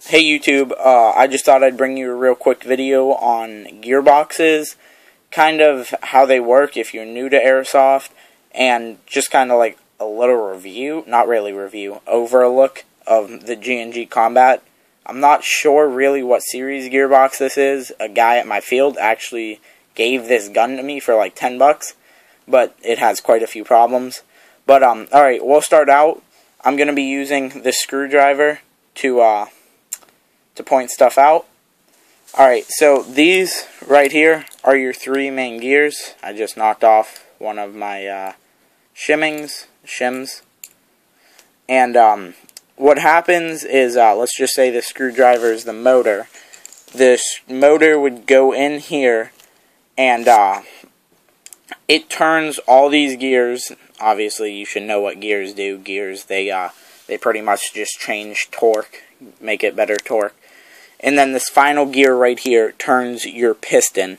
Hey YouTube, I just thought I'd bring you a real quick video on gearboxes, kind of how they work if you're new to Airsoft, and just kind of like a little review, not really review, overlook of the G&G Combat. I'm not sure really what series gearbox this is. A guy at my field actually gave this gun to me for like 10 bucks, but it has quite a few problems. But alright, we'll start out. I'm going to be using this screwdriver to point stuff out. Alright, so these right here are your three main gears. I just knocked off one of my shims. And what happens is, let's just say the screwdriver is the motor. This motor would go in here, and it turns all these gears. Obviously, you should know what gears do. Gears, they pretty much just change torque, make it better torque. And then this final gear right here turns your piston.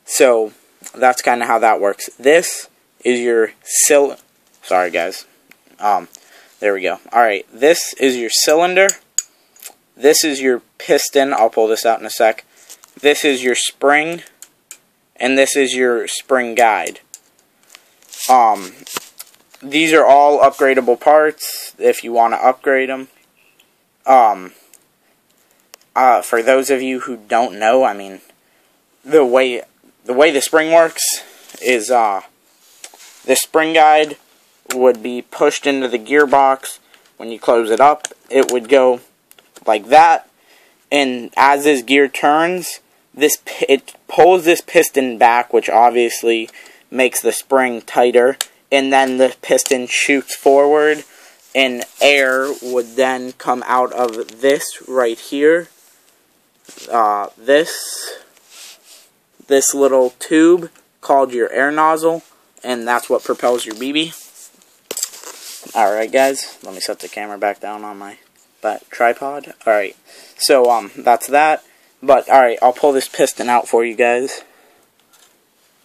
So that's kind of how that works. This is your sorry guys. There we go. Alright, this is your cylinder. This is your piston. I'll pull this out in a sec. This is your spring. And this is your spring guide. These are all upgradable parts if you want to upgrade them. For those of you who don't know, I mean, the way the spring works is, the spring guide would be pushed into the gearbox. When you close it up, it would go like that, and as this gear turns, it pulls this piston back, which obviously makes the spring tighter, and then the piston shoots forward, and air would then come out of this right here. This little tube called your air nozzle, and that's what propels your BB. Alright guys, let me set the camera back down on my tripod. Alright, so that's that. But alright, I'll pull this piston out for you guys.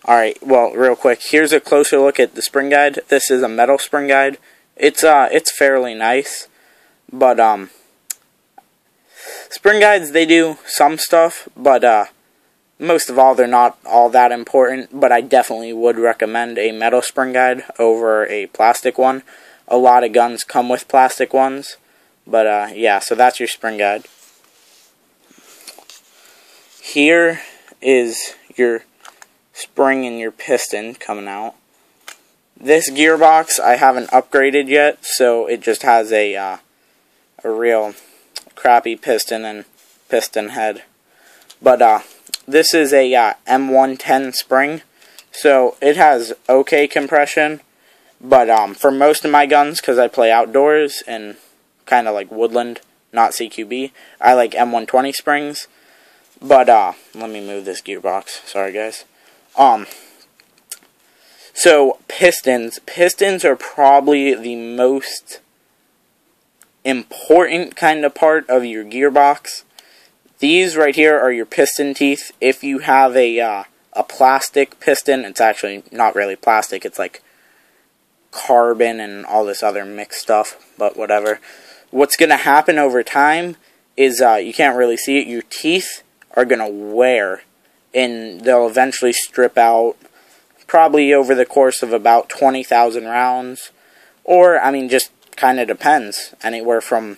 Alright, well, real quick, here's a closer look at the spring guide. This is a metal spring guide. It's fairly nice, but spring guides, they do some stuff, but most of all, they're not all that important. But I definitely would recommend a metal spring guide over a plastic one. A lot of guns come with plastic ones, but yeah, so that's your spring guide. Here is your spring and your piston coming out. This gearbox I haven't upgraded yet, so it just has a real crappy piston and piston head. But this is a M110 spring, so it has okay compression. But for most of my guns, because I play outdoors and kind of like woodland, not CQB, I like M120 springs. But let me move this gearbox. Sorry guys. So pistons are probably the most important kind of part of your gearbox. These right here are your piston teeth. If you have a plastic piston, it's actually not really plastic, it's like carbon and all this other mixed stuff, but whatever. What's going to happen over time is, you can't really see it, your teeth are going to wear, and they'll eventually strip out, probably over the course of about 20,000 rounds, or, I mean, just kind of depends, anywhere from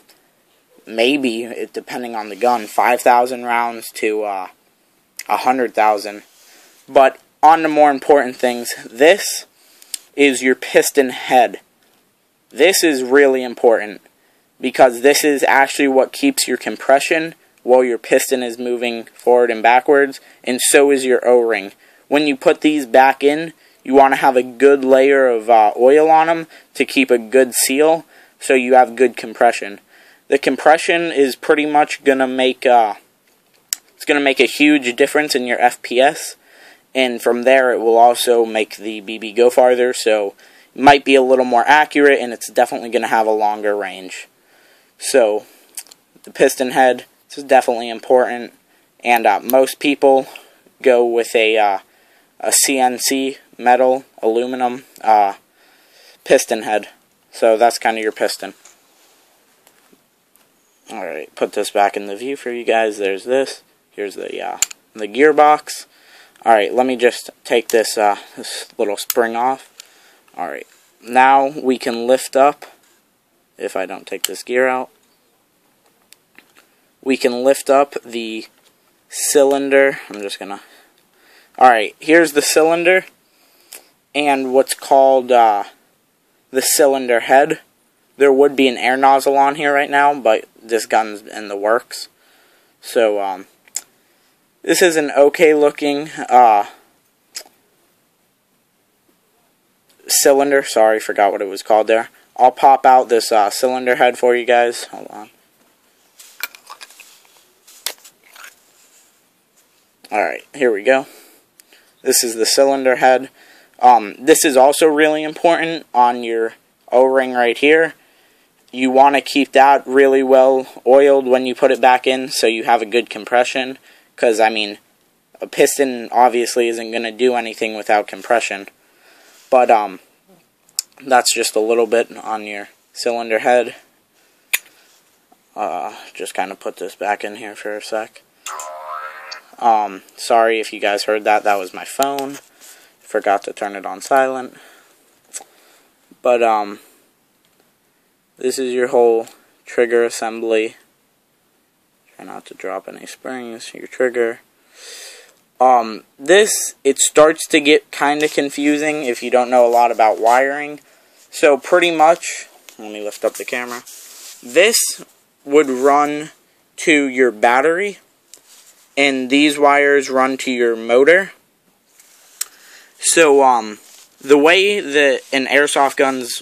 maybe, depending on the gun, 5,000 rounds to 100,000. But on to more important things, this is your piston head. This is really important, because this is actually what keeps your compression while your piston is moving forward and backwards, and so is your O-ring. When you put these back in, you want to have a good layer of oil on them to keep a good seal, so you have good compression. The compression is pretty much going to make it's going to make a huge difference in your FPS, and from there it will also make the BB go farther, so it might be a little more accurate, and it's definitely going to have a longer range. So the piston head, this is definitely important, and most people go with a CNC metal aluminum piston head. So that's kind of your piston. Alright, put this back in the view for you guys. There's this. Here's the gearbox. Alright, let me just take this this little spring off. Alright, now we can lift up, if I don't take this gear out, we can lift up the cylinder. I'm just gonna... Alright, here's the cylinder, and what's called the cylinder head. There would be an air nozzle on here right now, but this gun's in the works. So, this is an okay looking cylinder. Sorry, forgot what it was called there. I'll pop out this cylinder head for you guys. Hold on. Alright, here we go. This is the cylinder head. This is also really important on your O-ring right here. You want to keep that really well oiled when you put it back in so you have a good compression. Because, I mean, a piston obviously isn't going to do anything without compression. But, that's just a little bit on your cylinder head. Just kind of put this back in here for a sec. Sorry if you guys heard that. That was my phone. Forgot to turn it on silent. But, this is your whole trigger assembly. Try not to drop any springs. Your trigger. It starts to get kind of confusing if you don't know a lot about wiring. So pretty much, let me lift up the camera. This would run to your battery, and these wires run to your motor. So, the way that an airsoft gun's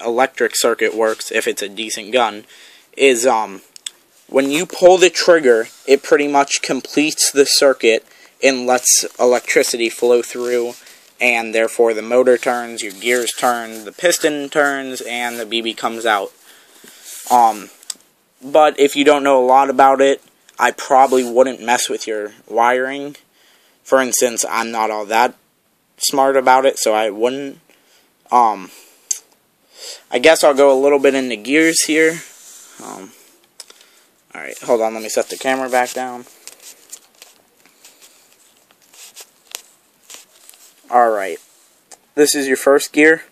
electric circuit works, if it's a decent gun, is, when you pull the trigger, it pretty much completes the circuit and lets electricity flow through, and therefore the motor turns, your gears turn, the piston turns, and the BB comes out. But if you don't know a lot about it, I probably wouldn't mess with your wiring. For instance, I'm not all that smart about it, so I wouldn't. I guess I'll go a little bit into gears here. Alright, hold on, let me set the camera back down. Alright, this is your first gear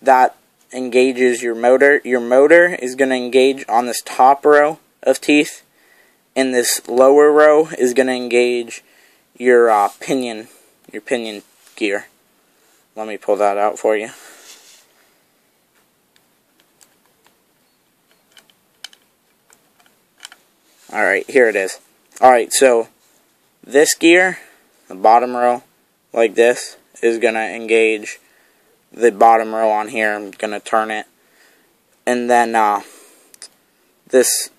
that engages your motor. Your motor is going to engage on this top row of teeth, and this lower row is going to engage your pinion gear. Let me pull that out for you. Alright, here it is. Alright, so this gear, the bottom row, like this, is going to engage the bottom row on here. I'm going to turn it. And then this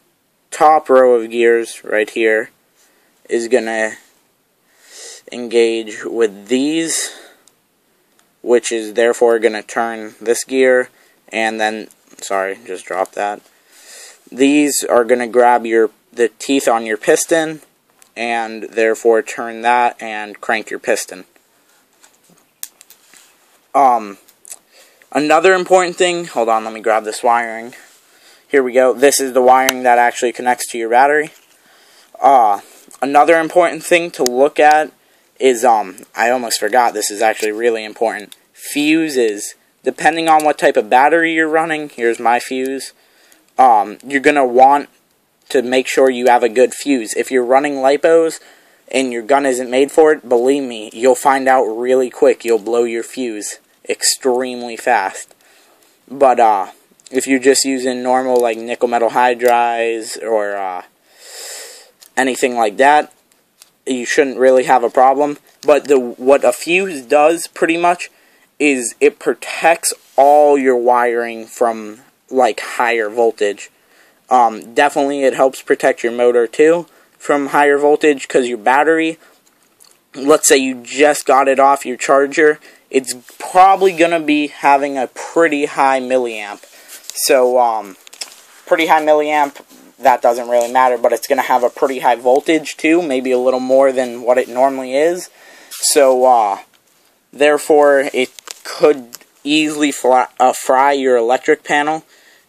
top row of gears right here is going to engage with these, which is therefore going to turn this gear. And then, sorry, just drop that. These are going to grab the teeth on your piston, and therefore turn that and crank your piston. Another important thing, hold on, let me grab this wiring. Here we go. This is the wiring that actually connects to your battery. Another important thing to look at is, I almost forgot, this is actually really important. Fuses. Depending on what type of battery you're running, here's my fuse, you're going to want to make sure you have a good fuse. If you're running lipos and your gun isn't made for it, believe me, you'll find out really quick. You'll blow your fuse extremely fast. But if you're just using normal like nickel metal hydrides or anything like that, you shouldn't really have a problem. But what a fuse does pretty much is it protects all your wiring from like higher voltage. Definitely it helps protect your motor too from higher voltage, because your battery, let's say you just got it off your charger, it's probably going to be having a pretty high milliamp. So, pretty high milliamp, that doesn't really matter, but it's going to have a pretty high voltage too, maybe a little more than what it normally is. So, therefore, it could easily fry your electric panel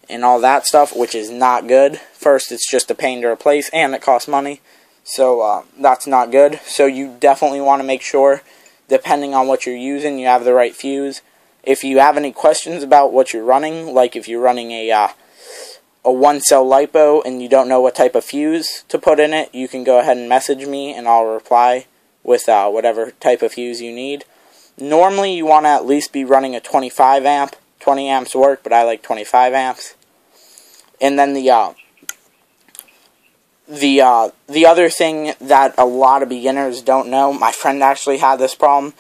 and all that stuff, which is not good first, it's just a pain to replace, and it costs money. So that's not good. So you definitely want to make sure, depending on what you're using, you have the right fuse. If you have any questions about what you're running, like if you're running a one-cell LiPo and you don't know what type of fuse to put in it, you can go ahead and message me and I'll reply with whatever type of fuse you need. Normally you want to at least be running a 25 amp. 20 amps work, but I like 25 amps. And then the other thing that a lot of beginners don't know, my friend actually had this problem,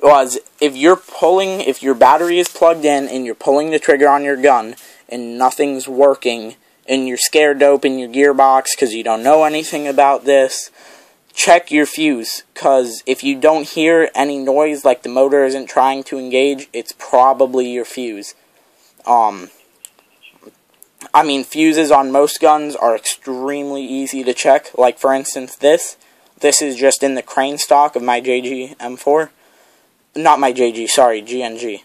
was if your battery is plugged in and you're pulling the trigger on your gun and nothing's working and you're scared to open your gearbox because you don't know anything about this, check your fuse, because if you don't hear any noise, like the motor isn't trying to engage, it's probably your fuse. I mean, fuses on most guns are extremely easy to check. Like, for instance, this is just in the crane stock of my JG M4. Not my JG, sorry, GNG.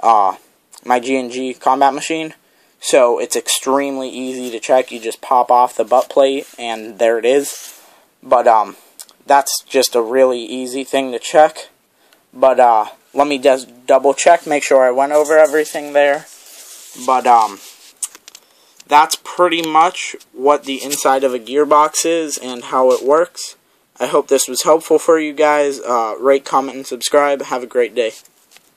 My GNG combat machine. So, it's extremely easy to check. You just pop off the butt plate, and there it is. But, that's just a really easy thing to check. But, let me just double check, make sure I went over everything there. But, that's pretty much what the inside of a gearbox is and how it works. I hope this was helpful for you guys. Rate, comment, and subscribe. Have a great day.